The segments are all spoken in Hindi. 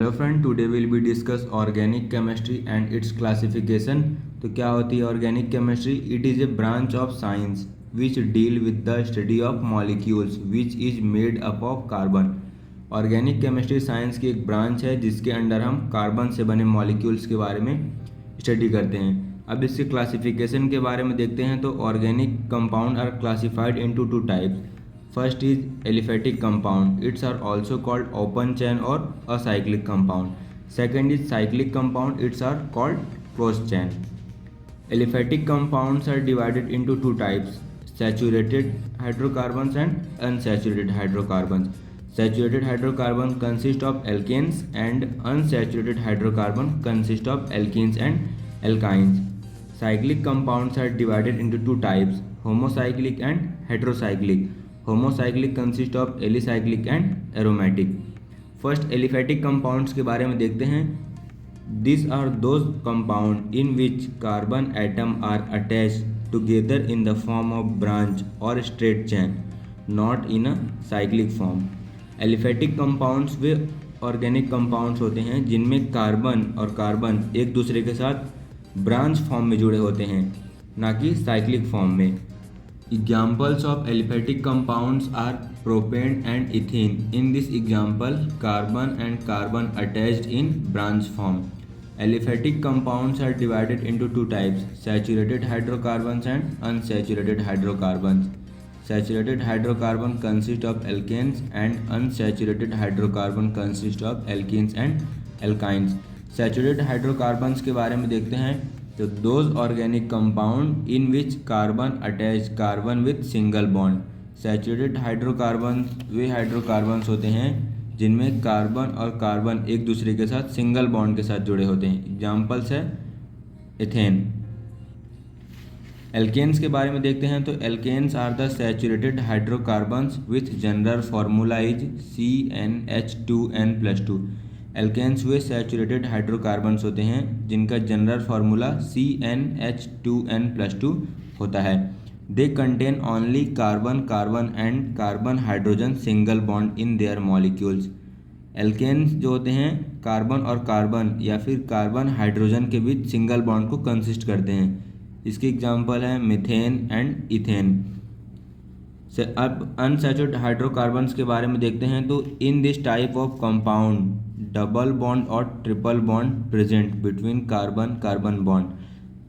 Hello friend, today will be discuss organic chemistry and it's classification. तो क्या होती है organic chemistry? It is a branch of science which deal with the study of molecules which is made up of carbon. Organic chemistry science की एक ब्रांच है जिसके अंडर हम कार्बन से बने मॉलिक्यूल्स के बारे में स्टडी करते हैं। अब इसके क्लासिफिकेशन के बारे में देखते हैं। तो organic compound are classified into two types. First is aliphatic compound. It's are also called open chain or acyclic compound. Second is cyclic compound. It's are called closed chain. Aliphatic compounds are divided into two types: saturated hydrocarbons and unsaturated hydrocarbons. Saturated hydrocarbons consist of alkanes and unsaturated hydrocarbon consist of alkenes and alkynes. Cyclic compounds are divided into two types: homocyclic and heterocyclic. Homocyclic consist of alicyclic and aromatic. First aliphatic compounds के बारे में देखते हैं। This are those compound in which carbon atom are attached together in the form of branch और straight chain, not in a cyclic form. Aliphatic compounds वे ऑर्गेनिक कंपाउंड्स होते हैं जिनमें कार्बन और कार्बन एक दूसरे के साथ ब्रांच फॉर्म में जुड़े होते हैं, ना कि साइक्लिक फॉर्म में। Examples of aliphatic compounds are propane and ethene. In this example, carbon and carbon attached in branch form. Aliphatic compounds are divided into two types: saturated hydrocarbons and unsaturated hydrocarbons. Saturated hydrocarbon consist of alkanes and unsaturated hydrocarbon consist of alkenes and alkynes. Saturated hydrocarbons के बारे में देखते हैं। तो those organic compound in which carbon attach carbon with single bond. Saturated hydrocarbon way hydrocarbons होते हैं जिनमें कार्बन और कार्बन एक दूसरे के साथ सिंगल बॉन्ड के साथ जुड़े होते हैं। एग्जाम्पल्स है एथेन। एल्केन्स के बारे में देखते हैं। तो alkanes are the saturated hydrocarbons with general formula is CnH2n+2। Alkanes वे सैचुरेटेड हाइड्रोकार्बन्स होते हैं जिनका जनरल फार्मूला CnH2n+2 होता है। They contain only carbon carbon and carbon hydrogen single bond in their molecules. Alkanes जो होते हैं कार्बन और कार्बन या फिर कार्बन हाइड्रोजन के बीच सिंगल बॉन्ड को कंसिस्ट करते हैं। इसकी एग्जांपल है मीथेन एंड इथेन। से अब अनसैचुरेटेड हाइड्रोकार्बन्स के बारे में देखते हैं। तो in this type of compound double bond और triple bond present between carbon carbon bond.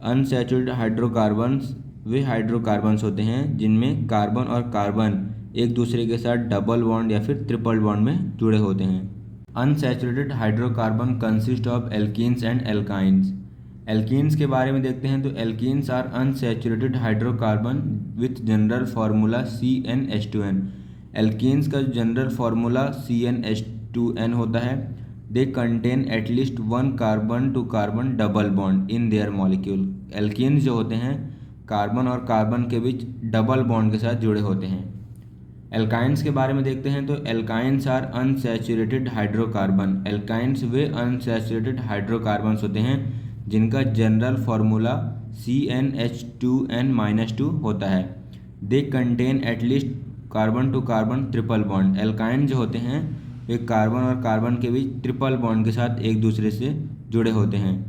Unsaturated hydrocarbons वे हाइड्रोकार्बन्स होते हैं जिनमें कार्बन और कार्बन एक दूसरे के साथ डबल बॉन्ड या फिर ट्रिपल बॉन्ड में जुड़े होते हैं। Unsaturated hydrocarbon consist of alkenes and alkynes. Alkenes के बारे में देखते हैं। तो alkenes are unsaturated hydrocarbon with general formula CnH2n। Alkenes का जनरल फार्मूला CnH2n होता है। They contain at least one carbon to carbon double bond in their molecule. Alkenes जो होते हैं कार्बन और कार्बन के बीच डबल बॉन्ड के साथ जुड़े होते हैं। एल्काइंस के बारे में देखते हैं। तो alkynes are unsaturated hydrocarbon. Alkynes वे अनसैचुरेटेड हाइड्रोकार्बन्स होते हैं जिनका जनरल फार्मूला CnH2n-2 होता है। They contain at least carbon to carbon triple bond. Alkyne जो होते हैं वे कार्बन और कार्बन के बीच ट्रिपल बॉन्ड के साथ एक दूसरे से जुड़े होते हैं।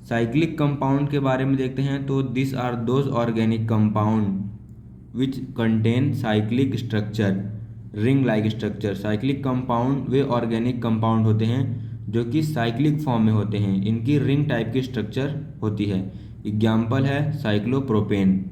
साइक्लिक कंपाउंड के बारे में देखते हैं। तो this are those organic compound which contain cyclic structure, ring like structure. Cyclic compound वे ऑर्गेनिक कंपाउंड होते हैं जो कि साइक्लिक फॉर्म में होते हैं। इनकी रिंग टाइप की स्ट्रक्चर होती है। एग्जाम्पल है cyclopropane.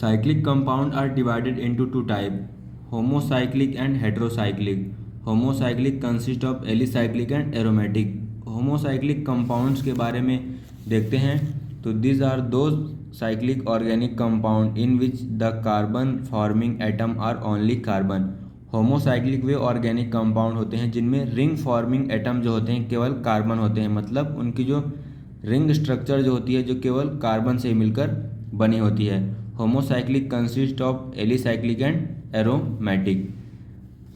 Cyclic compound are divided into two type: homocyclic and heterocyclic. Homocyclic consist of alicyclic and aromatic. Homocyclic compounds के बारे में देखते हैं। तो this are those cyclic organic compound in which the carbon forming atom are only carbon. Homocyclic वे ऑर्गेनिक कंपाउंड होते हैं जिनमें रिंग फॉर्मिंग एटम जो होते हैं केवल कार्बन होते हैं, मतलब उनकी जो रिंग स्ट्रक्चर जो होती है जो केवल कार्बन से मिलकर बनी होती है। Homocyclic consist of alicyclic and aromatic.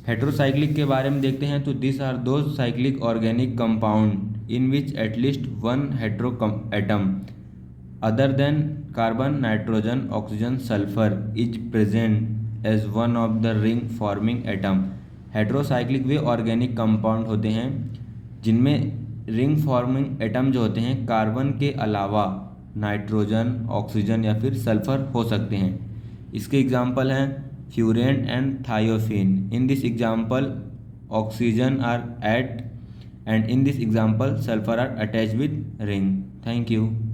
Heterocyclic के बारे में देखते हैं। तो this are those cyclic organic compound in which at least one hetero atom other than carbon nitrogen oxygen sulphur is present as one of the ring forming atom। Heterocyclic वे ऑर्गेनिक कंपाउंड होते हैं जिनमें रिंग फॉर्मिंग एटम जो होते हैं कार्बन के अलावा नाइट्रोजन, ऑक्सीजन या फिर सल्फर हो सकते हैं। इसके एग्जाम्पल हैं furan and thiophene. In this example oxygen are at and in this example sulfur are attached with ring. Thank you.